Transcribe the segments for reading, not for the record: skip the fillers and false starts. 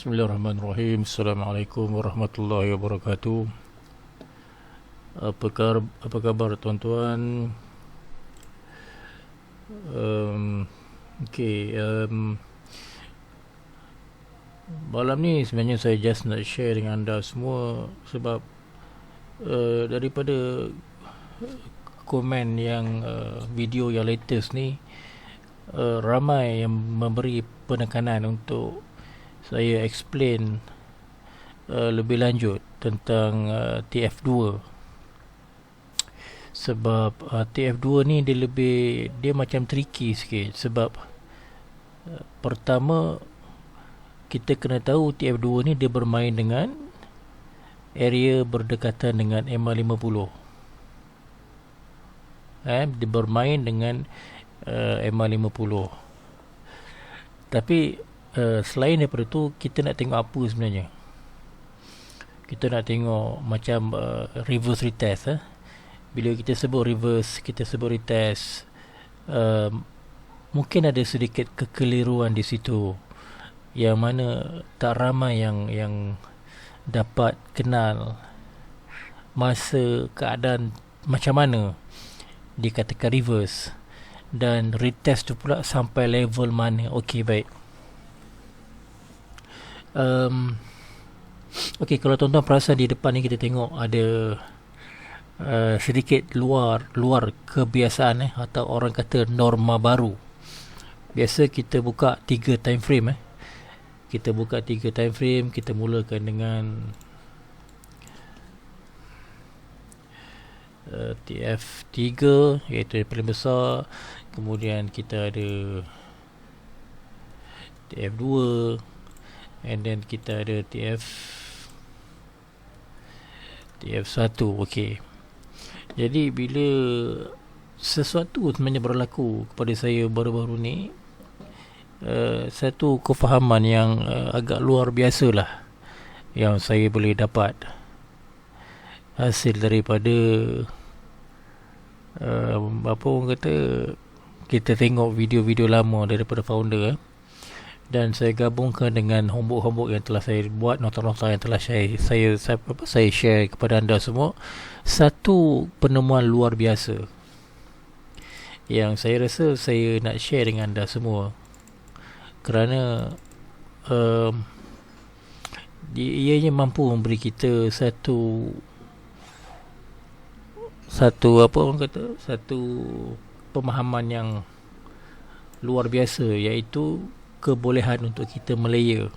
Bismillahirrahmanirrahim. Assalamualaikum warahmatullahi wabarakatuh. Apa khabar tuan-tuan? Okay, malam ni sebenarnya saya just nak share dengan anda semua sebab daripada komen yang video yang latest ni, ramai yang memberi penekanan untuk saya explain lebih lanjut tentang TF2. Sebab TF2 ni dia macam tricky sikit. Sebab pertama kita kena tahu TF2 ni dia bermain dengan area berdekatan dengan MA50. Dia bermain dengan MA50. Tapi selain daripada tu, kita nak tengok apa sebenarnya? Kita nak tengok macam reverse retest. Bila kita sebut reverse, kita sebut retest, mungkin ada sedikit kekeliruan di situ, yang mana tak ramai yang dapat kenal masa keadaan macam mana dikatakan reverse, dan retest tu pula sampai level mana. Okey, baik. Okey, kalau tuan-tuan perasan di depan ni kita tengok ada sedikit luar kebiasaan atau orang kata norma baru. Biasa kita buka 3 time frame. Kita buka 3 time frame. Kita mulakan dengan TF3, iaitu yang paling besar. Kemudian kita ada TF2, and then kita ada TF1. Okey. Jadi bila sesuatu sebenarnya berlaku kepada saya baru-baru ni, satu kefahaman yang agak luar biasa lah yang saya boleh dapat hasil daripada apa orang kata, kita tengok video-video lama daripada founder, dan saya gabungkan dengan homework yang telah saya buat, nota-nota yang telah saya share kepada anda semua. Satu penemuan luar biasa yang saya rasa saya nak share dengan anda semua, kerana ianya mampu memberi kita satu apa orang kata, satu pemahaman yang luar biasa, iaitu kebolehan untuk kita melayer.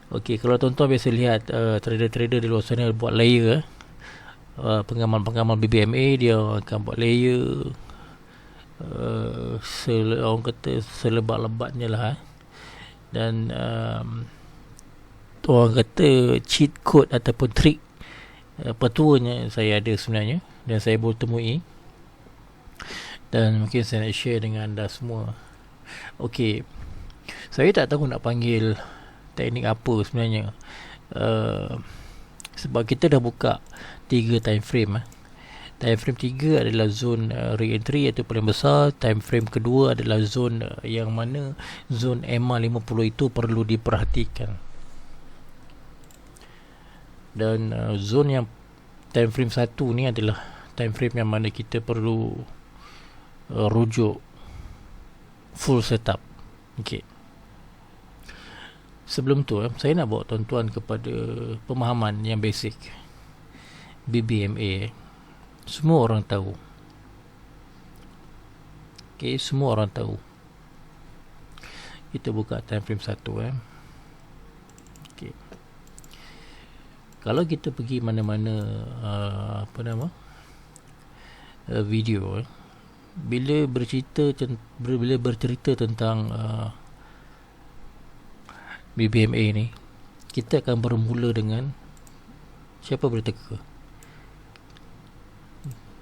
Okey, kalau tuan-tuan biasa lihat trader-trader di luar sana buat layer, pengamal-pengamal BBMA, dia akan buat layer orang kata selebat-lebatnya lah. Dan orang kata cheat code ataupun trik petuanya saya ada sebenarnya, dan saya boleh temui, dan mungkin saya nak share dengan anda semua. Okey, saya tak tahu nak panggil teknik apa sebenarnya, sebab kita dah buka 3 time frame. Time frame 3 adalah zone re-entry, iaitu paling besar. Time frame kedua adalah zone yang mana zone MA50 itu perlu diperhatikan. Dan zone yang time frame 1 ni adalah time frame yang mana kita perlu rujuk full setup. Okey. Sebelum tu saya nak bawa tuan-tuan kepada pemahaman yang basic. BBMA semua orang tahu. Okey, semua orang tahu. Kita buka time frame 1. Okey. Kalau kita pergi mana-mana video, bila bercerita tentang BBMA ni, kita akan bermula dengan siapa boleh teka?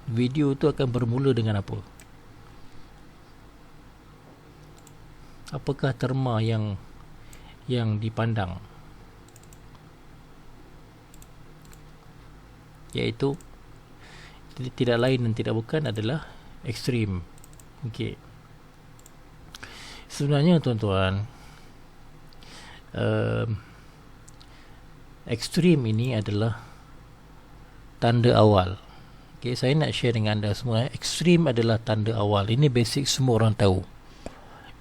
Video tu akan bermula dengan apa? Apakah terma yang dipandang? Iaitu tidak lain dan tidak bukan adalah ekstrim. Okey. Sebenarnya tuan-tuan, ekstrim ini adalah tanda awal. Okay, saya nak share dengan anda semua. Ekstrim adalah tanda awal. Ini basic, semua orang tahu.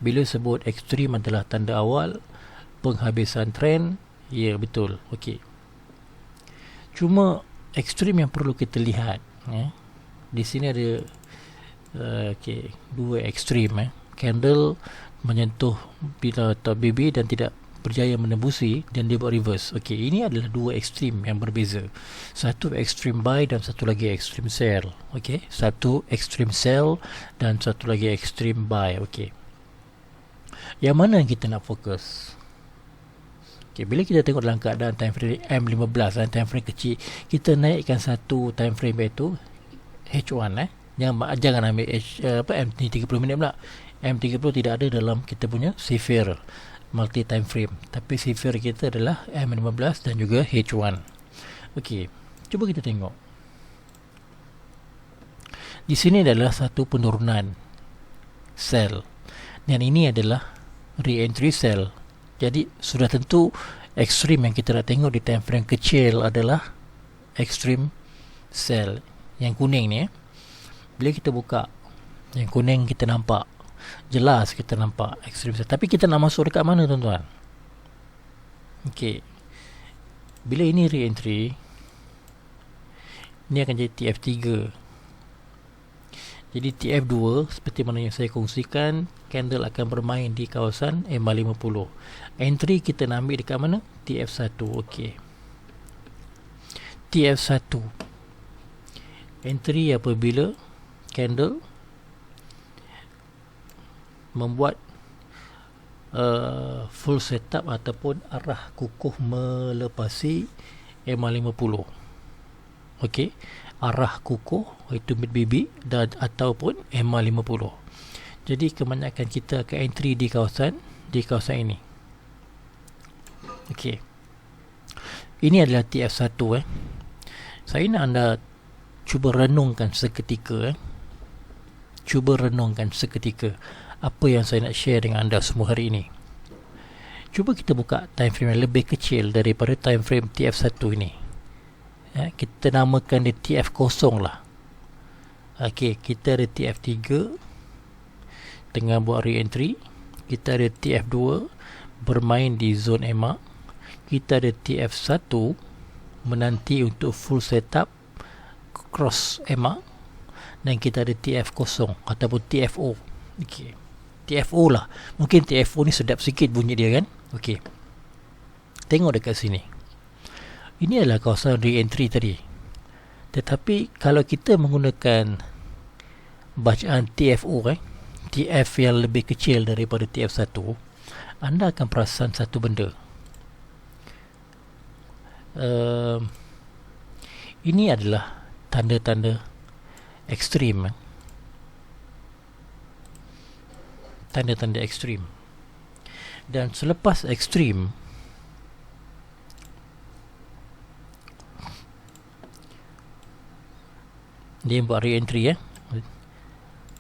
Bila sebut ekstrim adalah tanda awal penghabisan trend, ya betul. Okey. Cuma ekstrim yang perlu kita lihat, di sini ada dua ekstrim. Candle menyentuh BB dan tidak berjaya menembusi dan dia buat reverse. Okey, ini adalah dua ekstrim yang berbeza. Satu ekstrim buy dan satu lagi ekstrim sell. Okey, satu ekstrim sell dan satu lagi ekstrim buy. Okey, yang mana yang kita nak fokus? Okey, bila kita tengok dalam keadaan time frame M15 dan time frame kecil, kita naikkan satu time frame iaitu H1. Jangan ambil M30 minit pula. M30 tidak ada dalam kita punya Sephir multi time frame, tapi Sephir kita adalah M15 dan juga H1. Okey, cuba kita tengok. Di sini adalah satu penurunan sell dan ini adalah re-entry sell. Jadi sudah tentu ekstrim yang kita nak tengok di time frame kecil adalah ekstrim sell. Yang kuning ni, bila kita buka yang kuning, kita nampak jelas, kita nampak ekstrim sell. Tapi kita nak masuk dekat mana, tuan-tuan? Okey, bila ini re-entry, ini akan jadi TF3. Jadi TF2 seperti mana yang saya kongsikan, candle akan bermain di kawasan M50. Entry kita nak ambil dekat mana? TF1. Okey, TF1 entry apabila candle membuat full setup ataupun arah kukuh melepasi M50. Okey, arah kukuh iaitu mid BB dan ataupun M50. Jadi kebanyakan kita akan entry di kawasan ini. Okey, ini adalah TF1. Saya nak anda cuba renungkan seketika. Cuba renungkan seketika apa yang saya nak share dengan anda semua hari ini. Cuba kita buka time frame yang lebih kecil daripada time frame TF1 ini. Kita namakan dia TF0 lah. Okey, kita ada TF3 tengah buat re-entry. Kita ada TF2 bermain di zone EMA. Kita ada TF1 menanti untuk full setup cross EMA. Dan kita ada TF0 ataupun TFO. Okey, TFO lah. Mungkin TFO ni sedap sikit bunyi dia kan. Okey, tengok dekat sini. Ini adalah kawasan re-entry tadi. Tetapi kalau kita menggunakan bacaan TFO, TF yang lebih kecil daripada TF1, anda akan perasan satu benda. Ini adalah tanda-tanda ekstrim. Tanda-tanda ekstrim. Dan selepas ekstrim, dia buat re-entry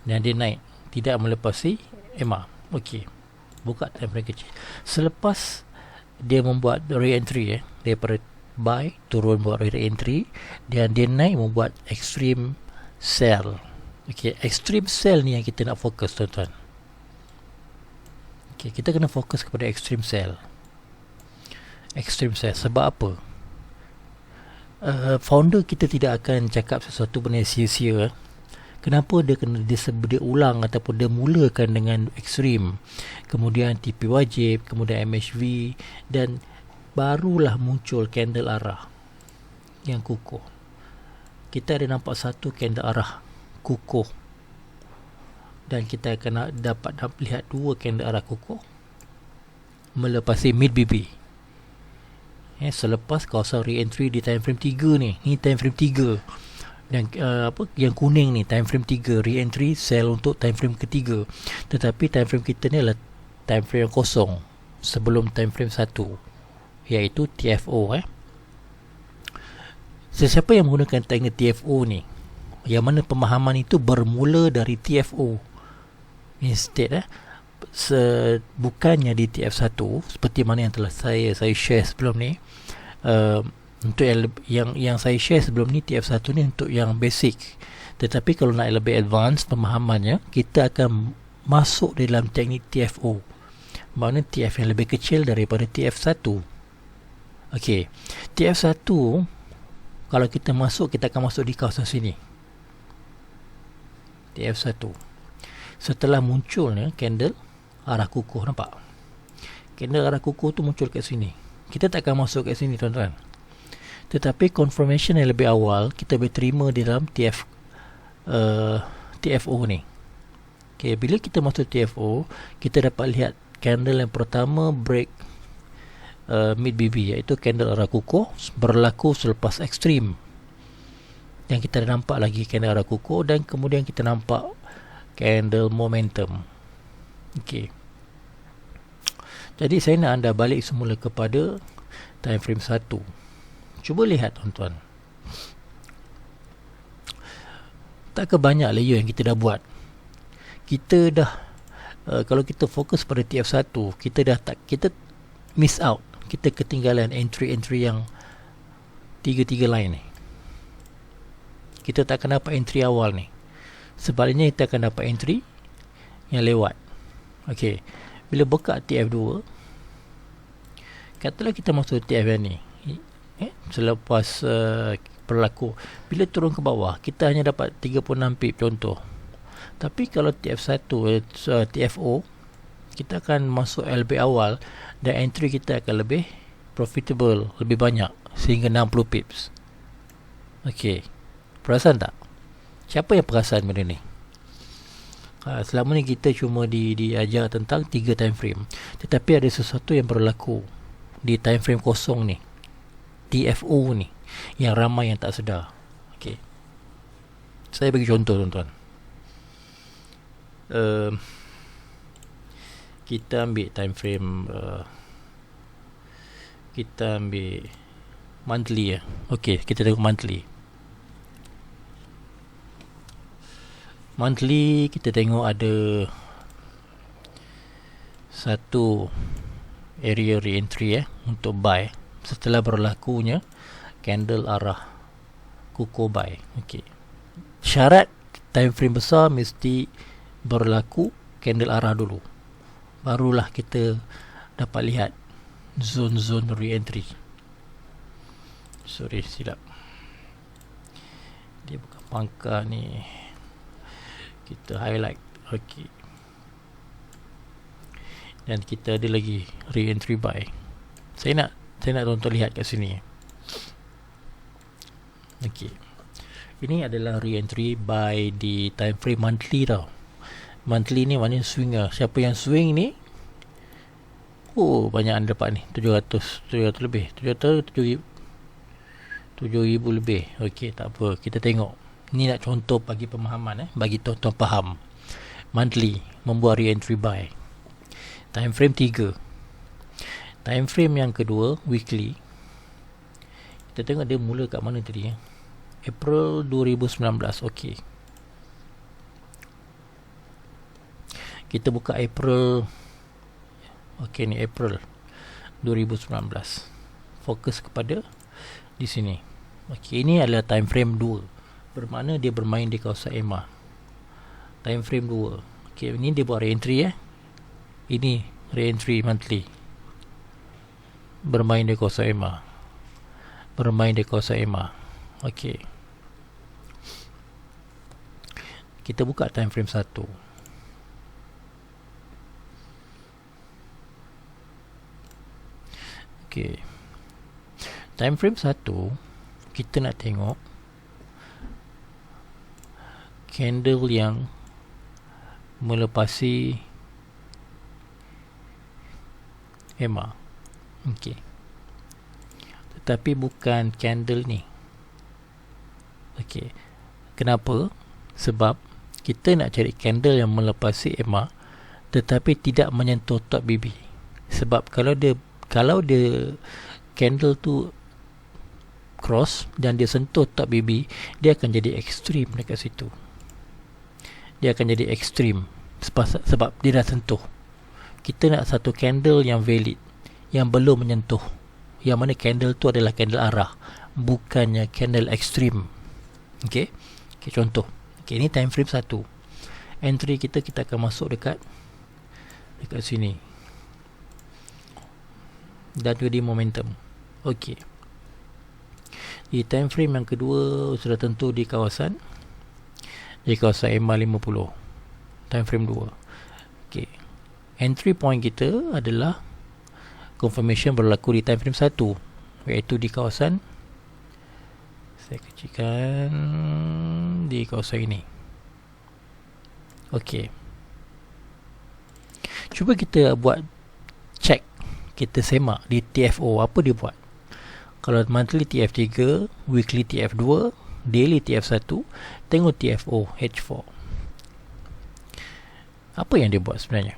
dan dia naik, tidak melepasi EMA. Okey, buka time frame kecil. Selepas dia membuat re-entry daripada buy, turun buat re-entry dan dia naik membuat extreme sell. Okey, extreme sell ni yang kita nak fokus, tuan-tuan. Okey, kita kena fokus kepada extreme sell. Extreme sell sebab apa? Founder kita tidak akan cakap sesuatu benda sia-sia. Kenapa dia kena dia ulang ataupun dia mulakan dengan ekstrim, kemudian TP wajib, kemudian MHV, dan barulah muncul candle arah yang kukuh. Kita ada nampak satu candle arah kukuh dan kita akan dapat lihat dua candle arah kukuh melepasi mid BB. Selepas kawasan re-entry di time frame 3 ni. Ni time frame 3. Dan yang kuning ni time frame 3, re-entry sell untuk time frame ketiga. Tetapi time frame kita ni adalah time frame yang kosong sebelum time frame 1, iaitu TFO. Sesiapa yang menggunakan teknik TFO ni, yang mana pemahaman itu bermula dari TFO instead bukannya di TF1 seperti mana yang telah saya share sebelum ni. Untuk yang saya share sebelum ni, TF1 ni untuk yang basic. Tetapi kalau nak lebih advance pemahamannya, kita akan masuk dalam teknik TFO. Maknanya TF yang lebih kecil daripada TF1. Okey. TF1 kalau kita masuk, kita akan masuk di kawasan sini. TF1. Setelah munculnya candle arah kukuh, nampak? Candle arah kukuh tu muncul kat sini. Kita tak akan masuk kat sini, tuan-tuan. Tetapi confirmation yang lebih awal kita boleh terima di dalam TFO ni. Okay, bila kita masuk TFO, kita dapat lihat candle yang pertama break mid BB, iaitu candle arah kukuh berlaku selepas ekstrim. Yang kita nampak lagi candle arah kukuh, dan kemudian kita nampak candle momentum. Okey. Jadi saya nak anda balik semula kepada time frame 1. Cuba lihat, tuan-tuan. Tak banyak layer yang kita dah buat. Kita dah kalau kita fokus pada TF1, kita miss out. Kita ketinggalan entry-entry yang 3 line ni. Kita tak akan dapat entry awal ni. Sebaliknya kita akan dapat entry yang lewat. Okey. Bila buka TF2, katalah kita masuk TF yang ni. Selepas berlaku, bila turun ke bawah, kita hanya dapat 36 pip contoh. Tapi kalau TF1, TFO, kita akan masuk LB awal dan entry kita akan lebih profitable, lebih banyak, sehingga 60 pips. Okey. Perasan tak? Siapa yang perasan benda ni? Selama ni kita cuma diajar tentang 3 time frame. Tetapi ada sesuatu yang berlaku di time frame kosong ni, TFO ni, yang ramai yang tak sedar. Okey. Saya bagi contoh, tuan-tuan. Kita ambil time frame kita ambil monthly ya. Okey, kita tengok monthly. Monthly kita tengok ada satu area re-entry untuk buy setelah berlakunya candle arah kukuh buy. Okey. Syarat time frame besar mesti berlaku candle arah dulu. Barulah kita dapat lihat zone-zone re-entry. Sorry, silap. Dia bukan pangkal ni. Kita highlight. Okey. Dan kita ada lagi re-entry buy. Saya nak tuan-tuan lihat kat sini. Okey. Ini adalah re-entry buy di time frame monthly tau. Monthly ni maknanya swinger. Siapa yang swing ni, banyak anda dapat ni. 700 lebih. 7,000 lebih. Okey, tak apa. Kita tengok. Ni nak contoh bagi pemahaman bagi tuan-tuan faham. Monthly membuat re-entry buy. Time frame 3. Time frame yang kedua, weekly. Kita tengok dia mula kat mana tadi April 2019. Okey. Kita buka April. Okey, ni April 2019. Fokus kepada di sini. Okey, ini adalah time frame 2. Bermakna dia bermain di kawasan EMA. Time frame 2. Okey, ini dia buat re-entry Ini re-entry monthly. Bermain di kawasan EMA. Okey. Kita buka time frame 1. Okey. Time frame 1 kita nak tengok candle yang melepasi EMA. Okey. Tetapi bukan candle ni. Okey. Kenapa? Sebab kita nak cari candle yang melepasi EMA tetapi tidak menyentuh top BB. Sebab kalau dia candle tu cross dan dia sentuh top BB, dia akan jadi ekstrim dekat situ. Dia akan jadi ekstrim sebab dia dah sentuh. kita nak satu candle yang valid, yang belum menyentuh, yang mana candle tu adalah candle arah, bukannya candle ekstrim. Okey, contoh. Okey, ini time frame 1. Entry kita akan masuk dekat sini. Dan juga di momentum. Okey. Di time frame yang kedua sudah tentu di kawasan MA50. Time frame 2. Okey. Entry point kita adalah confirmation berlaku di time frame 1, iaitu di kawasan, saya kecilkan, di kawasan ini. Okey. Cuba kita buat check, kita semak di TFO apa dia buat. Kalau monthly TF3, weekly TF2, daily TF1, tengok TFO H4. Apa yang dia buat sebenarnya?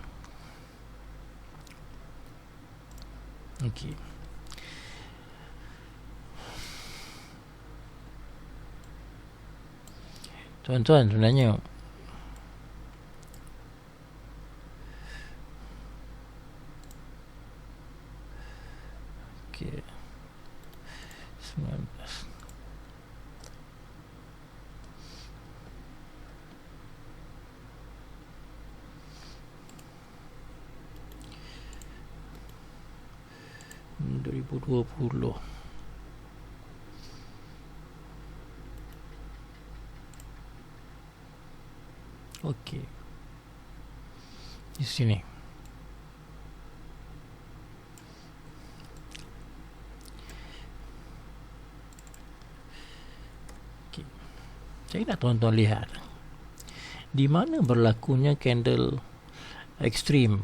Okey. Tuan-tuan, sebenarnya okey, 19 2020. Okey. Di sini. Okey. Saya nak tuan-tuan lihat di mana berlakunya candle ekstrim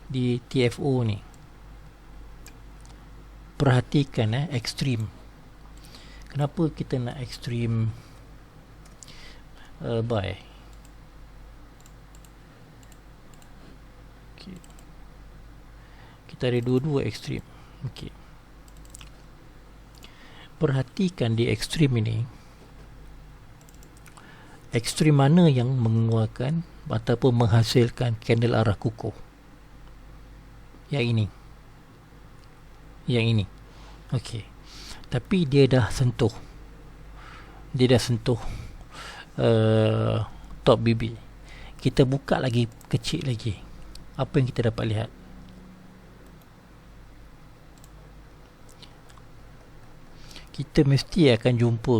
di TFO ni. Perhatikan ekstrim. Kenapa kita nak ekstrim buy? Okay. Kita ada dua-dua ekstrim. Okay. Perhatikan di ekstrim ini, ekstrim mana yang mengeluarkan ataupun menghasilkan candle arah kukuh? Yang ini. Yang ini. Okey. Tapi dia dah sentuh. Top BB. Kita buka lagi kecil lagi. Apa yang kita dapat lihat? Kita mesti akan jumpa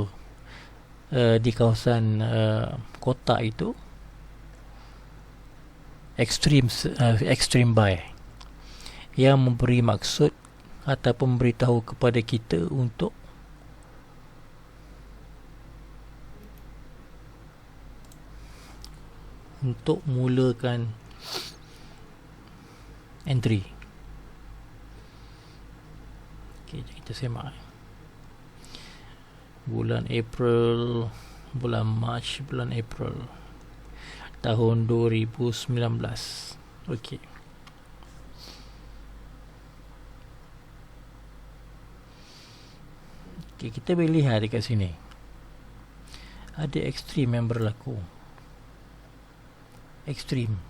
di kawasan kotak itu extreme buy yang memberi maksud ataupun memberitahu kepada kita untuk mulakan entry. Okey, kita semak. Bulan April, bulan Mac, bulan April tahun 2019. Okey. Okey, kita boleh lihat dekat sini. Ada ekstrim yang berlaku. Ekstrim.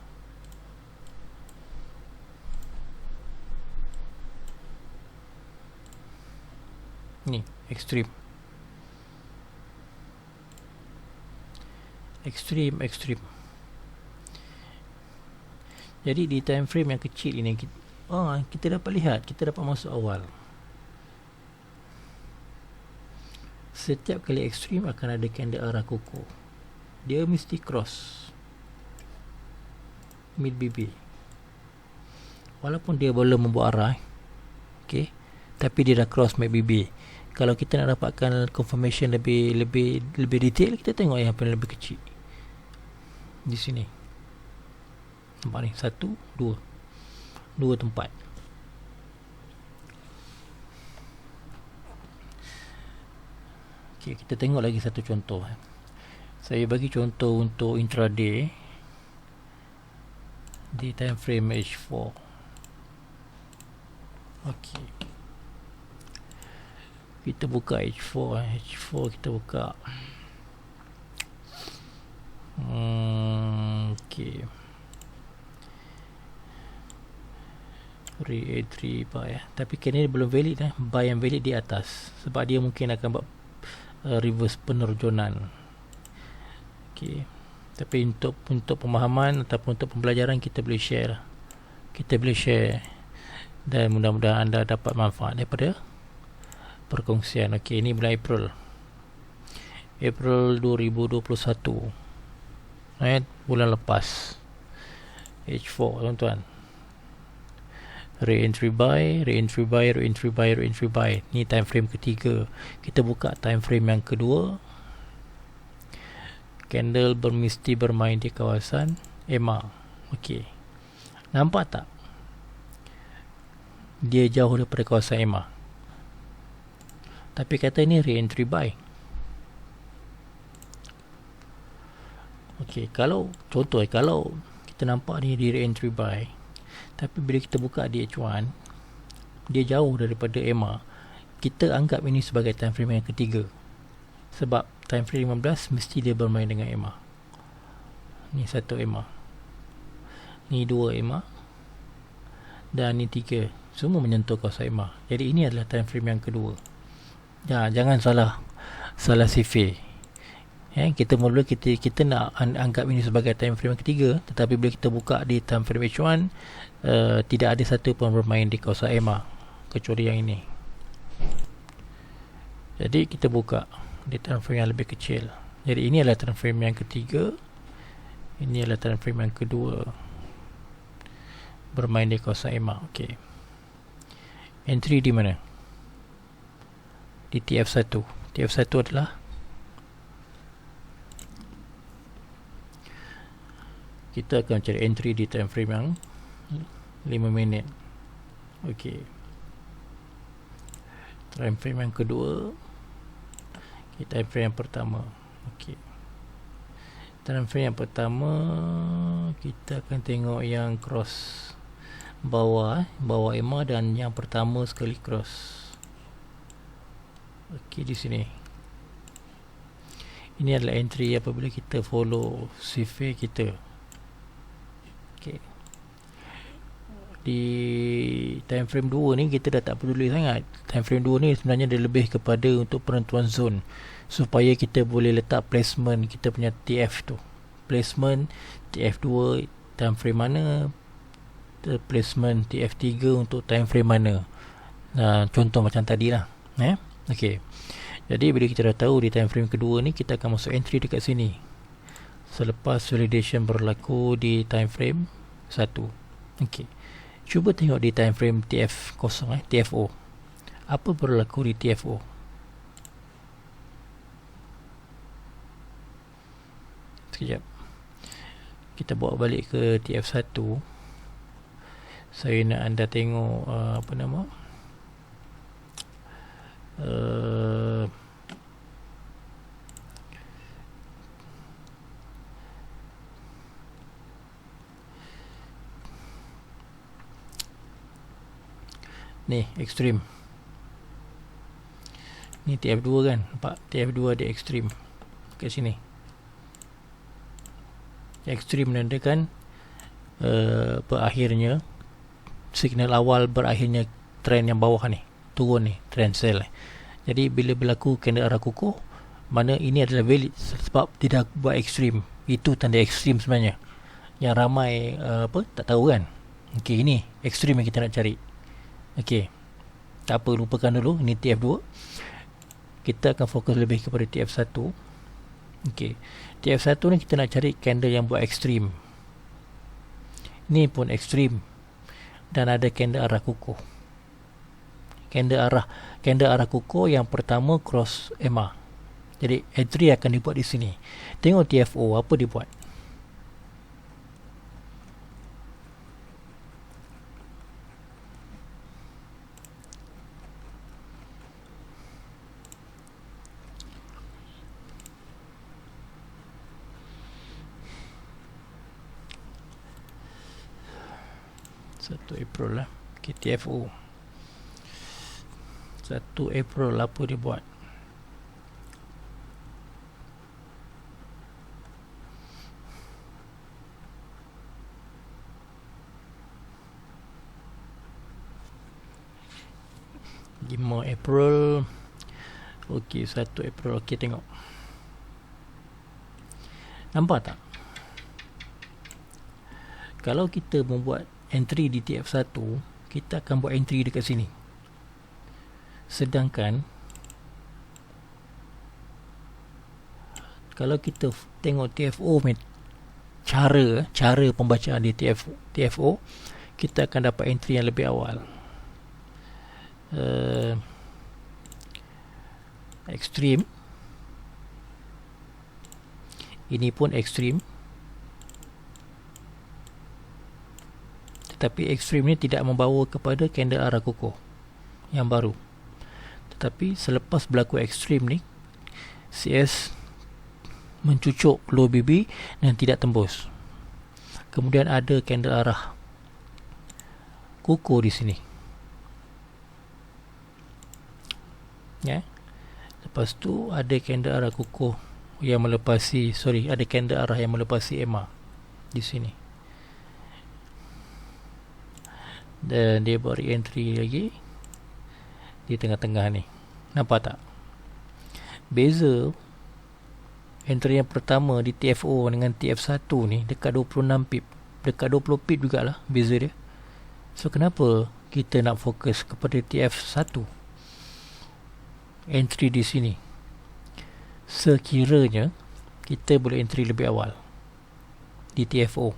Ni, ekstrim. Ekstrim. Jadi di time frame yang kecil ini kita dapat lihat, kita dapat masuk awal. Setiap kali ekstrim akan ada candle arah kukuh. Dia mesti cross mid BB. Walaupun dia belum membuat arah, okey, tapi dia dah cross mid BB. Kalau kita nak dapatkan confirmation lebih detail, kita tengok yang paling lebih kecil. Di sini. Nampak ni, 1, 2. 2 tempat. Okay, kita tengok lagi satu contoh. Saya bagi contoh untuk intraday di time frame H4. Okey. Kita buka H4. H4 kita buka. Okey. re-entry buy tapi kini belum valid buy yang valid di atas sebab dia mungkin akan buat reverse penerjunan. Okey, tapi untuk pemahaman ataupun untuk pembelajaran kita boleh share dan mudah-mudahan anda dapat manfaat daripada perkongsian. Okey, ini bulan April 2021, bulan lepas, H4 tuan-tuan. Re-entry buy. Ni time frame ketiga. Kita buka time frame yang kedua. Candle mesti bermain di kawasan EMA. Okey, nampak tak dia jauh daripada kawasan EMA, tapi kata ni re-entry buy. Okey, kalau contoh kalau kita nampak ni di re-entry buy, tapi bila kita buka di H1 dia jauh daripada EMA, kita anggap ini sebagai time frame yang ketiga sebab time frame 15 mesti dia bermain dengan EMA. Ni satu EMA, ni dua EMA, dan ni tiga, semua menyentuh kawasan EMA. Jadi ini adalah time frame yang kedua. Jangan salah sifir. Kita mula kita nak anggap ini sebagai time frame yang ketiga, tetapi bila kita buka di time frame H1 tidak ada satu pun bermain di kawasan EMA kecuali yang ini. Jadi kita buka di time frame yang lebih kecil. Jadi ini adalah time frame yang ketiga, ini adalah time frame yang kedua, bermain di kawasan EMA. Okey, entry di mana? Di TF1. TF1 adalah kita akan cari entry di time frame yang 5 minit. Okey, time frame yang kedua, time frame yang pertama. Okey, time frame yang pertama kita akan tengok yang cross bawah EMA dan yang pertama sekali cross. Okey, di sini ini adalah entry apabila kita follow sifir kita. Okey, di time frame 2 ni kita dah tak peduli sangat. Time frame 2 ni sebenarnya dia lebih kepada untuk penentuan zone supaya kita boleh letak placement kita punya TF tu. Placement TF2 time frame mana, placement TF3 untuk time frame mana. Contoh macam tadi lah. Okey, jadi bila kita dah tahu di time frame kedua ni, kita akan masuk entry dekat sini selepas validation berlaku di time frame 1. Okey, cuba tengok di time frame TF0, TFO. Apa berlaku di TFO? Sekejap, kita bawa balik ke TF1. Saya nak anda tengok apa nama, ni extreme. Ni TF2 kan, nampak TF2 ada extreme kat sini. Extreme menandakan berakhirnya signal awal, berakhirnya trend yang bawah ni, turun ni, trend sell. Jadi bila berlaku candle arah kukuh, mana ini adalah valid sebab tidak buat ekstrim. Itu tanda ekstrim sebenarnya, yang ramai tak tahu kan. Okey, ini ekstrim yang kita nak cari. Okey, tak apa, lupakan dulu. Ini TF2. Kita akan fokus lebih kepada TF1. Okey, TF1 ni kita nak cari candle yang buat ekstrim. Ni pun ekstrim dan ada candle arah kukuh. Candle arah kukuh yang pertama cross EMA. Jadi entry akan dibuat di sini. Tengok TFO apa dia buat. Satu April lah. KTFO 1 April apa dia buat? 5 April. Okey, 1 April. Okey, tengok. Nampak tak? Kalau kita membuat entry di TF1, kita akan buat entry dekat sini. Sedangkan kalau kita tengok TFO cara pembacaan di TFO, kita akan dapat entry yang lebih awal. Extreme. Ini pun extreme. Tetapi ekstrim ni tidak membawa kepada candle arah kukuh yang baru. Tetapi selepas berlaku ekstrim ni, CS mencucuk low BB dan tidak tembus. Kemudian ada candle arah kukuh di sini. Ya. Lepas tu ada candle arah kukuh yang melepasi, ada candle arah yang melepasi EMA di sini. Dan dia buat re-entry lagi di tengah-tengah ni. Nampak tak? Beza entry yang pertama di TFO dengan TF1 ni dekat 26 pip. Dekat 20 pip jugalah beza dia. So kenapa kita nak fokus kepada TF1? Entry di sini, sekiranya kita boleh entry lebih awal di TFO.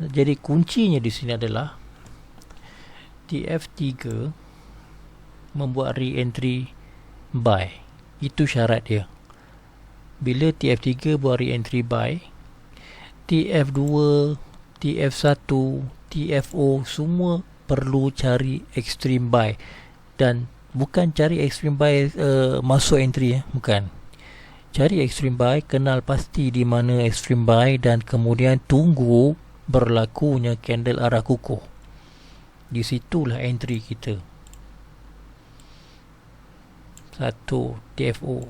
Jadi kuncinya di sini adalah TF3 membuat re-entry buy. Itu syarat dia. Bila TF3 buat re-entry buy, TF2, TF1, TFO semua perlu cari extreme buy. Dan bukan cari extreme buy masuk entry, bukan. Cari extreme buy, kenal pasti di mana extreme buy dan kemudian tunggu berlakunya candle arah kukuh. Di situlah entry kita. 1 TFO.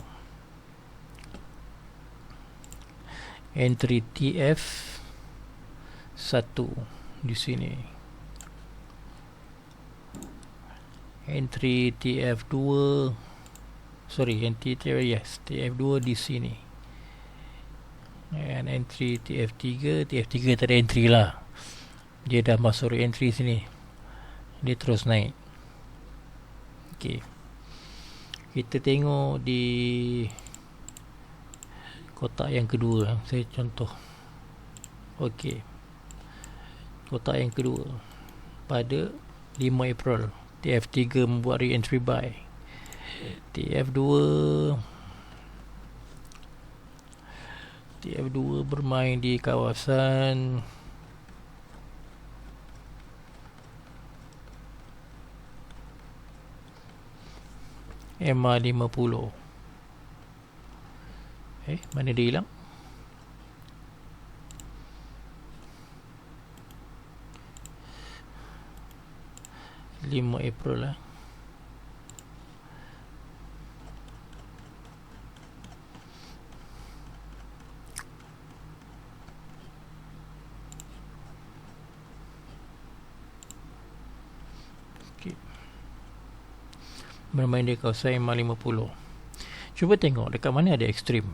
Entry TF 1 di sini. Entry TF2, TF2 di sini. And entry TF3 tak ada entry lah. Dia dah masuk entry sini. Dia terus naik. Okey. Kita tengok di kotak yang kedua. Saya contoh. Okey. Kotak yang kedua. Pada 5 April, TF3 membuat re-entry buy. TF2 bermain di kawasan EMA 50. Mana dia hilang? April lah. Bermain di kawasan EMA 50. Cuba tengok dekat mana ada ekstrim.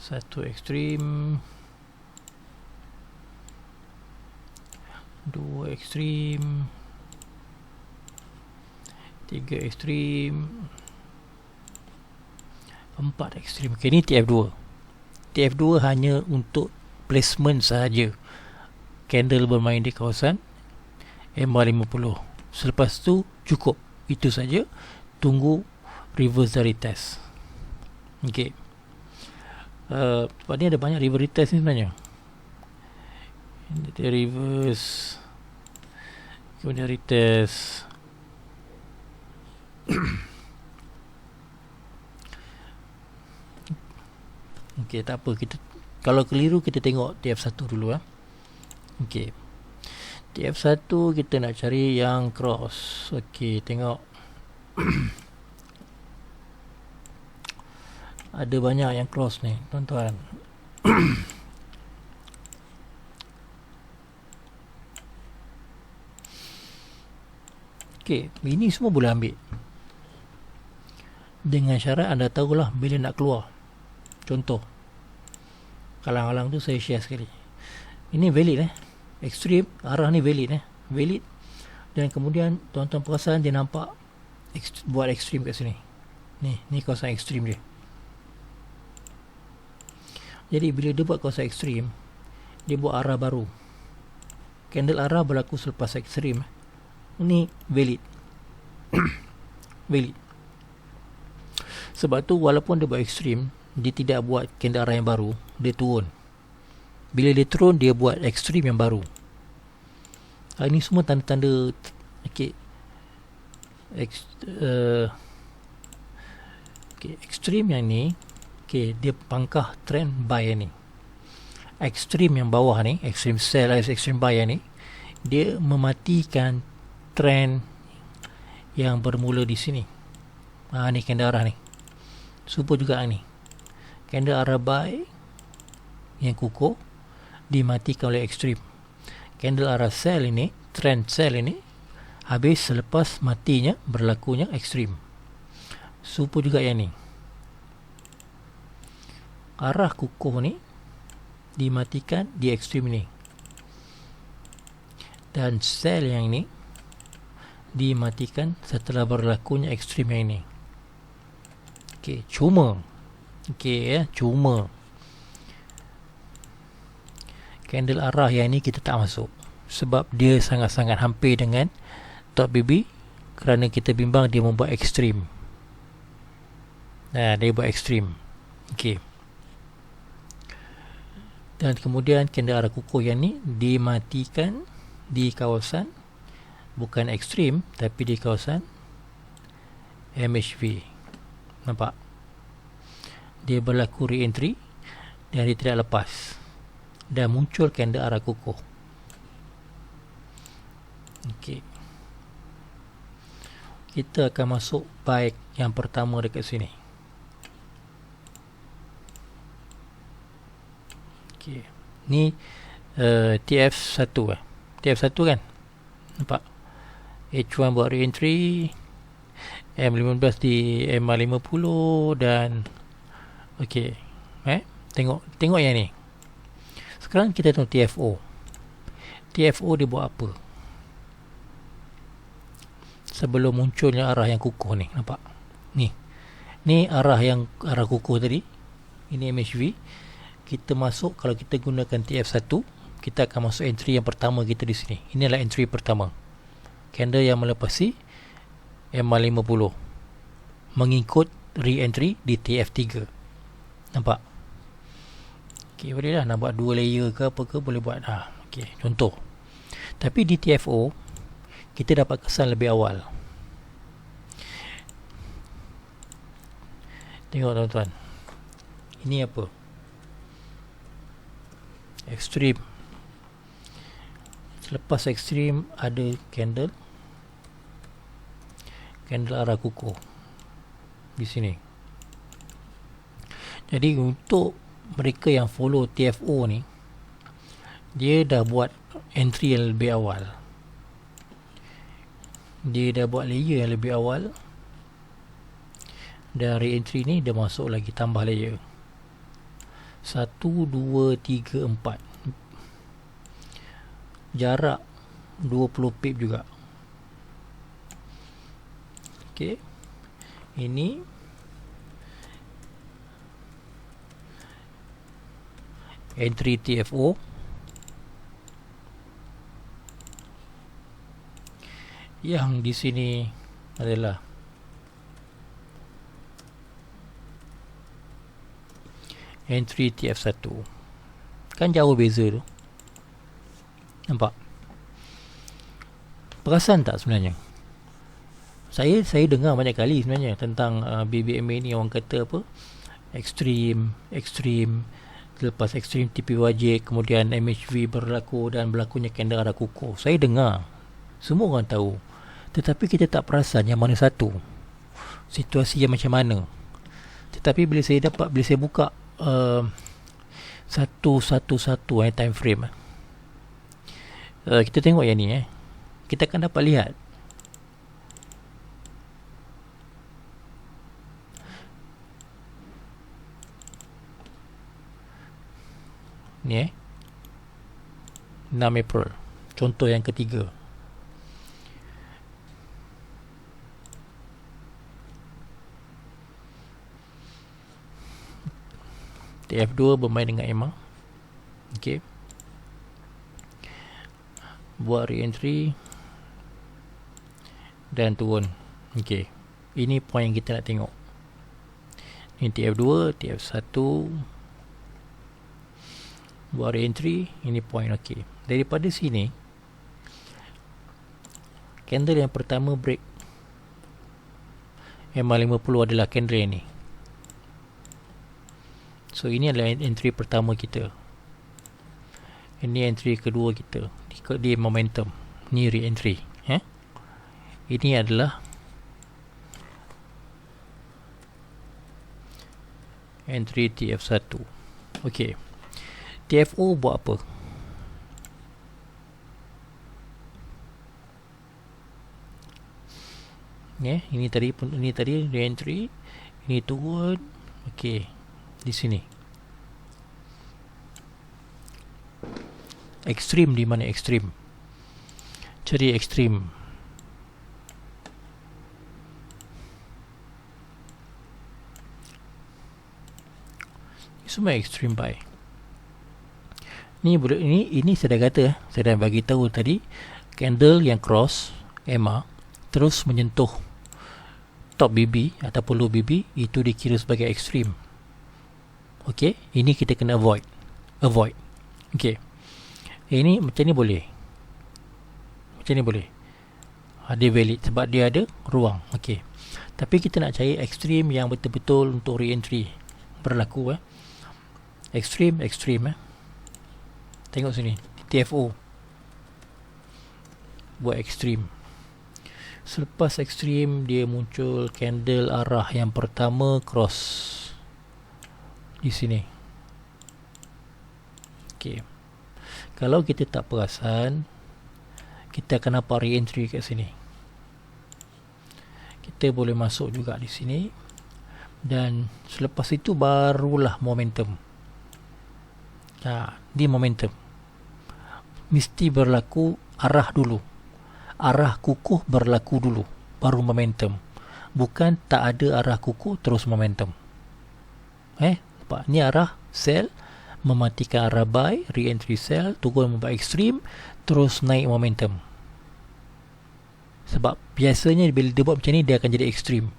1 ekstrim, 2 ekstrim, 3 ekstrim, 4 ekstrim. Okay, ni TF2. TF2 hanya untuk placement sahaja. Candle bermain di kawasan EMA 50. Selepas tu cukup. Itu saja. Tunggu reverse dari test. Okey. Sebab ni ada banyak reverse retest ni sebenarnya. Dia reverse, kemudian retest. Okey, tak apa, kita kalau keliru kita tengok TF1 dulu lah. Okey. TF1 kita nak cari yang cross. Okey, tengok. Ada banyak yang cross ni, tuan-tuan. Okey, ini semua boleh ambil dengan syarat anda tahulah bila nak keluar. Contoh, kalang-kalang tu saya share sekali. Ini valid ekstrim, arah ni valid valid. Dan kemudian tuan-tuan perasan dia nampak buat ekstrim kat sini. Ni kawasan ekstrim dia. Jadi bila dia buat kawasan ekstrim, dia buat arah baru. Candle arah berlaku selepas ekstrim. Ini valid. Valid. Sebab tu walaupun dia buat ekstrim, dia tidak buat candle arah yang baru, dia turun. Bila dia turun, dia buat ekstrim yang baru. Ini semua tanda-tanda ekstrim yang ni, dia pangkah trend buy yang ni. Ekstrim yang bawah ni, ekstrim sell atau ekstrim buy yang ni, dia mematikan trend yang bermula di sini. Ni candle arah ni. Super juga ni. Candle arah buy yang kukuh dimatikan oleh ekstrim. Candle arah sell ini, trend sell ini, habis selepas matinya berlakunya ekstrim. Super juga yang ni. Arah kukuh ni dimatikan di ekstrim ni. Dan sell yang ni dimatikan setelah berlakunya ekstrim yang ni. Cuma candle arah yang ni kita tak masuk sebab dia sangat-sangat hampir dengan top BB, kerana kita bimbang dia membuat ekstrim. Dia buat ekstrim. Dan kemudian candle arah kukuh yang ni dimatikan di kawasan bukan ekstrim tapi di kawasan MHV. Nampak? Dia berlaku re-entry dan dia tidak lepas. Dan muncul candle arah kukuh. Kita akan masuk buy yang pertama dekat sini. Ni TF1 TF1 kan? Nampak? H1 buat re-entry, M15 di MA50 dan tengok yang ni. Sekarang kita tengok TFO. TFO dia buat apa? Sebelum munculnya arah yang kukuh ni, nampak? Ni arah kukuh tadi. Ini MHV. Kita masuk, kalau kita gunakan TF1, kita akan masuk entry yang pertama kita di sini. Ini adalah entry pertama. Candle yang melepasi MA50 mengikut re-entry di TF3. Nampak? Boleh lah nak buat 2 layer ke apa ke, boleh buat. Contoh. Tapi di TFO kita dapat kesan lebih awal. Tengok tuan-tuan. Ini apa? Ekstrim. Selepas ekstrim ada candle arah kukuh di sini. Jadi untuk mereka yang follow TFO ni, dia dah buat entry yang lebih awal. Dia dah buat layer yang lebih awal. Dari entry ni dia masuk lagi tambah layer 1, 2, 3, 4. Jarak 20 pip juga. Ini entry TFO. Yang di sini adalah entry TF1. Kan jauh beza tu. Nampak? Perasan tak sebenarnya? Saya dengar banyak kali sebenarnya tentang BBMA ni, orang kata apa? Ekstrim, lepas ekstrim TPYJ, kemudian MHV berlaku dan berlakunya candle arah kukuh. Saya dengar. Semua orang tahu. Tetapi kita tak perasan yang mana satu. Situasi yang macam mana. Tetapi bila saya buka satu time frame, kita tengok yang ni kita akan dapat lihat Ni 6 April. Contoh yang ketiga. TF2 bermain dengan Emma. Okey. Buat re-entry dan turun. Okey. Ini point yang kita nak tengok. Ini TF2, TF1. Buat re-entry, ini point. Okey. Daripada sini, candle yang pertama break MA50 adalah candle yang ni. So ini adalah entry pertama kita. Ini entry kedua kita di momentum. Ni re-entry. Ini adalah entry TF1. Okey. TFO buat apa? Ini tadi re-entry, ini turun. Okey. Di sini. Ekstrim di mana ekstrim? Cari ekstrim. Semua ekstrim buy. Ini saya dah kata, saya dah bagi tahu tadi, candle yang cross EMA terus menyentuh top BB ataupun low BB, itu dikira sebagai ekstrim. Okey, ini kita kena avoid. Okey. Ini macam ni boleh. Dia valid sebab dia ada ruang. Okey. Tapi kita nak cari ekstrim yang betul-betul untuk re-entry berlaku. Ekstrim. Tengok sini, TFO. Buat ekstrim. Selepas ekstrim, dia muncul candle arah yang pertama cross di sini. Okey. Kalau kita tak perasan, kita akan nampak re-entry kat sini. Kita boleh masuk juga di sini. Dan selepas itu barulah momentum. Di momentum mesti berlaku arah dulu. Arah kukuh berlaku dulu, baru momentum. Bukan tak ada arah kukuh terus momentum. Nampak? Ni arah sell, mematikan arah buy, re-entry sell, turun membuat ekstrim, terus naik momentum. Sebab biasanya bila dia buat macam ni, dia akan jadi ekstrim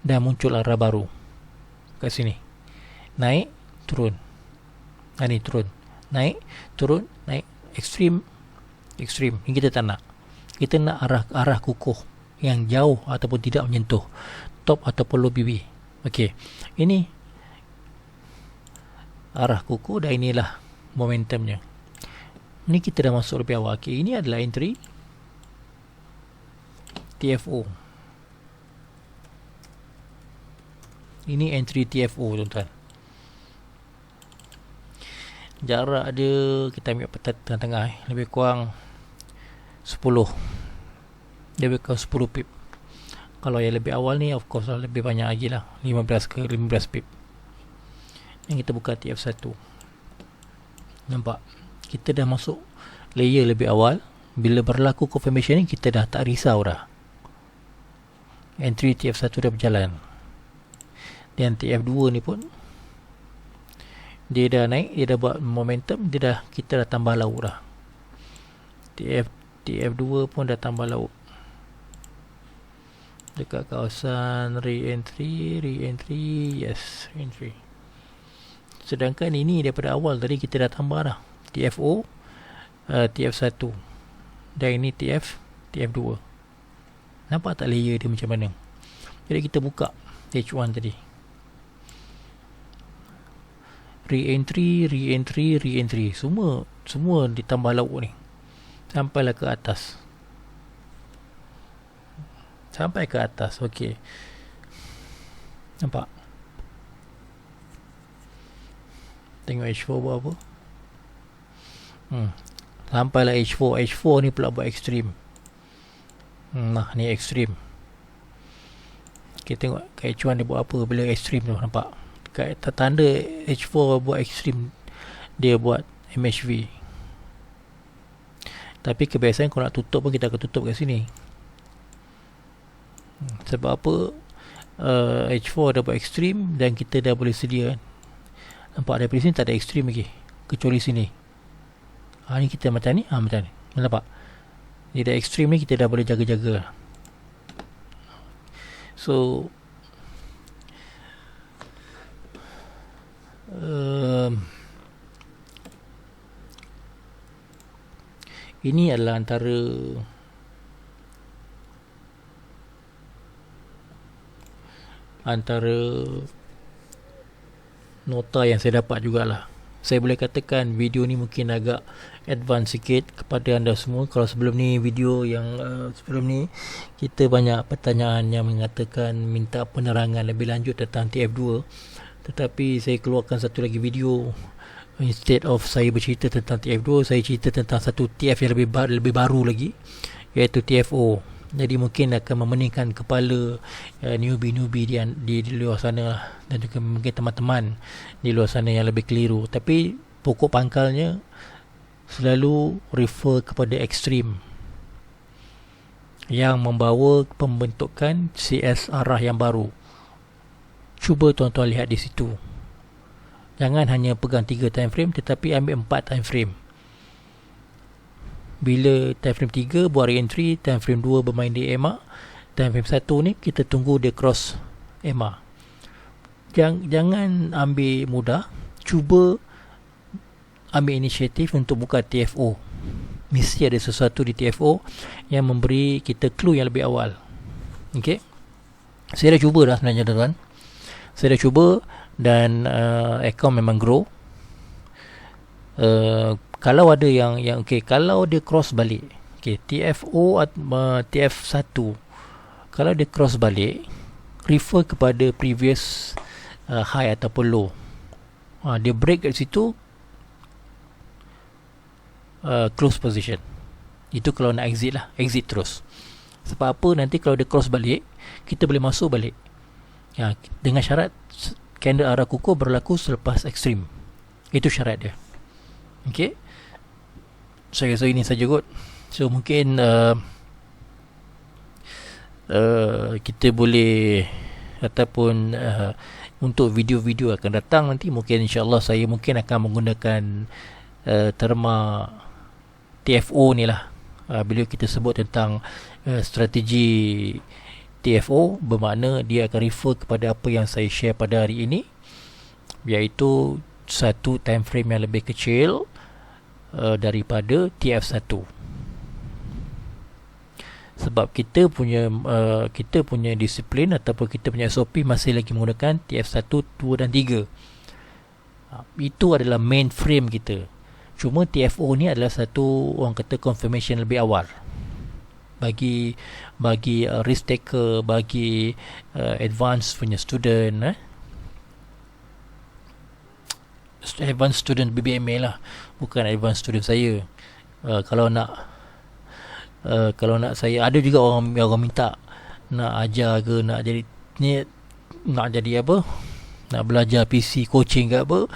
dan muncul arah baru kat sini. Naik, turun. Ni turun, naik, turun, naik, ekstrim. Ini kita tak nak. Kita nak arah kukuh yang jauh ataupun tidak menyentuh top ataupun low BB. Okey. Ini arah kukuh dan inilah momentumnya. Ini kita dah masuk lebih awal. Okey, ini adalah entry TFO. Ini entry TFO, tuan-tuan. Jarak dia, kita ambil tengah-tengah, lebih kurang 10. Lebih kurang 10 pip. Kalau yang lebih awal ni, of course lebih banyak lagi lah, 15 ke 15 pip. Yang kita buka TF1. Nampak? Kita dah masuk layer lebih awal. Bila berlaku confirmation ni, kita dah tak risau dah. Entry TF1 dah berjalan. Dan TF2 ni pun dia dah naik, dia dah buat momentum, kita dah tambah lauk dah. TF2 pun dah tambah lauk. Dekat kawasan re-entry, yes, re-entry. Sedangkan ini daripada awal tadi kita dah tambah dah. TFO, TF1. Dan ini TF2. Nampak tak layer dia macam mana? Jadi kita buka H1 tadi. Re-entry. Semua ditambah lauk ni. Sampailah ke atas. Okey. Nampak? Tengok H4 buat apa. Sampailah H4 ni pula buat ekstrim. Ni ekstrim. Kita tengok kat H1 dia buat apa bila ekstrim tu. Nampak? Kat tanda H4 buat ekstrim, dia buat MHV. Tapi kebiasaan kalau nak tutup pun kita akan tutup kat sini. Sebab apa? H4 dah buat ekstrim dan kita dah boleh sedia. Nampak daripada sini tak ada ekstrim lagi, kecuali sini. Ni kita macam ni, macam ni. Nampak? Dia dah ekstrim ni, kita dah boleh jaga-jaga. So ini adalah antara nota yang saya dapat jugalah. Saya boleh katakan video ni mungkin agak advance sikit kepada anda semua. Kalau sebelum ni, video yang sebelum ni, kita banyak pertanyaan yang mengatakan minta penerangan lebih lanjut tentang TF2. Tetapi saya keluarkan satu lagi video. Instead of saya bercerita tentang TF2, saya cerita tentang satu TF yang lebih baru lagi, iaitu TFO. Jadi mungkin akan memeningkan kepala newbie-newbie di luar sana lah, dan juga mungkin teman-teman di luar sana yang lebih keliru. Tapi pokok pangkalnya selalu refer kepada ekstrim yang membawa pembentukan CS arah yang baru. Cuba tuan-tuan lihat di situ. Jangan hanya pegang 3 time frame, tetapi ambil 4 time frame. Bila time frame 3 buat re-entry, time frame 2 bermain di EMA, time frame 1 ni kita tunggu dia cross EMA. Jangan ambil mudah, cuba ambil inisiatif untuk buka TFO. Mesti ada sesuatu di TFO yang memberi kita clue yang lebih awal. Okay, saya dah cuba dah sebenarnya tuan-tuan. Saya dah cuba dan account memang grow. Kalau ada yang okay, kalau dia cross balik, okay, TFO TF1, kalau dia cross balik, refer kepada previous high ataupun low. Dia break kat situ, close position. Itu kalau nak exit lah, exit terus. Sebab apa? Nanti kalau dia cross balik, kita boleh masuk balik. Dengan syarat candle arah kukuh berlaku selepas ekstrim. Itu syarat dia. Okay, saya rasa ini saja kot. So mungkin kita boleh, ataupun untuk video-video akan datang nanti, mungkin insyaAllah saya mungkin akan menggunakan terma TFO ni lah. Bila kita sebut tentang strategi TFO, bermakna dia akan refer kepada apa yang saya share pada hari ini, iaitu satu time frame yang lebih kecil daripada TF1. Sebab kita punya disiplin ataupun kita punya SOP masih lagi menggunakan TF1, 2 dan 3. Itu adalah main frame kita. Cuma TFO ni adalah satu, orang kata, confirmation lebih awal bagi risk taker, bagi advanced punya student, advanced student BBMA lah, bukan advanced student saya. Kalau nak saya, ada juga orang minta nak ajar ke, nak jadi apa, nak belajar PC coaching ke apa.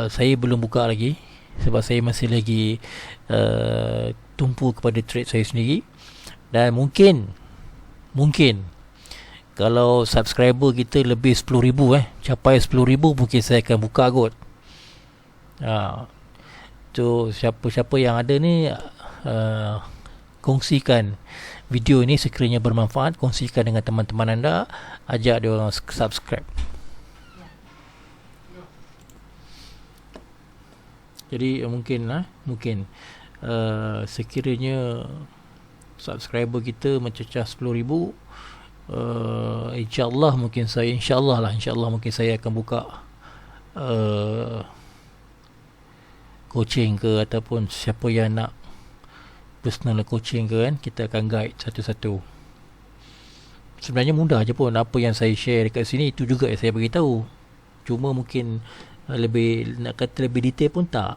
Saya belum buka lagi sebab saya masih lagi tumpu kepada trade saya sendiri. Dan mungkin kalau subscriber kita lebih 10,000 capai 10,000, mungkin saya akan buka kot. So siapa-siapa yang ada ni, kongsikan video ni sekiranya bermanfaat, kongsikan dengan teman-teman anda, ajak dia orang subscribe. Jadi mungkin sekiranya subscriber kita mencecah 10,000, InsyaAllah mungkin saya akan buka coaching ke, ataupun siapa yang nak personal coaching ke, kan, kita akan guide satu-satu. Sebenarnya mudah je pun. Apa yang saya share dekat sini, itu juga yang saya beritahu. Cuma mungkin lebih, nak kata lebih detail pun tak.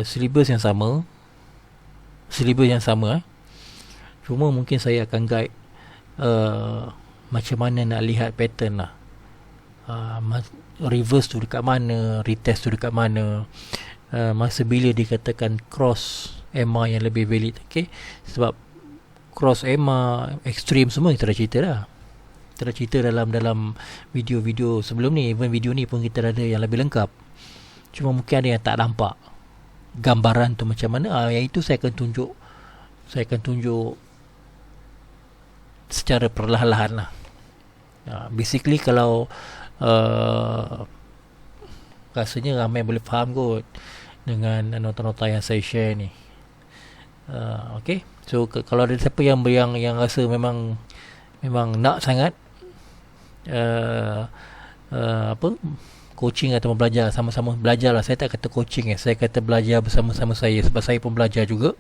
Syllabus yang sama, cuma mungkin saya akan guide macam mana nak lihat pattern lah. reverse tu dekat mana, retest tu dekat mana, masa bila dikatakan cross MR yang lebih valid. Okay, sebab cross MR extreme semua kita dah cerita dah. Kita dah cerita dalam video-video sebelum ni. Even video ni pun kita ada yang lebih lengkap. Cuma mungkin ada yang tak nampak gambaran tu macam mana. Yang itu saya akan tunjuk secara perlahan-lahan lah. Basically kalau rasanya ramai boleh faham kot dengan nota-nota yang saya share ni. Okay, so kalau ada siapa yang rasa memang nak sangat coaching atau belajar, sama-sama belajar lah. Saya tak kata coaching, saya kata belajar bersama-sama saya, sebab saya pun belajar juga.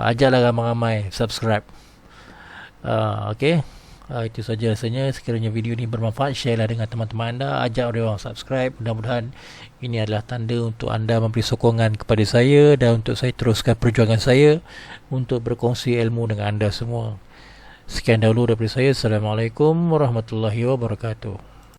Ajarlah ramai-ramai subscribe. Okay, itu saja rasanya. Sekiranya video ni bermanfaat, share lah dengan teman-teman anda, ajak orang subscribe. Mudah-mudahan ini adalah tanda untuk anda memberi sokongan kepada saya dan untuk saya teruskan perjuangan saya untuk berkongsi ilmu dengan anda semua. Sekian dahulu daripada saya. Assalamualaikum warahmatullahi wabarakatuh.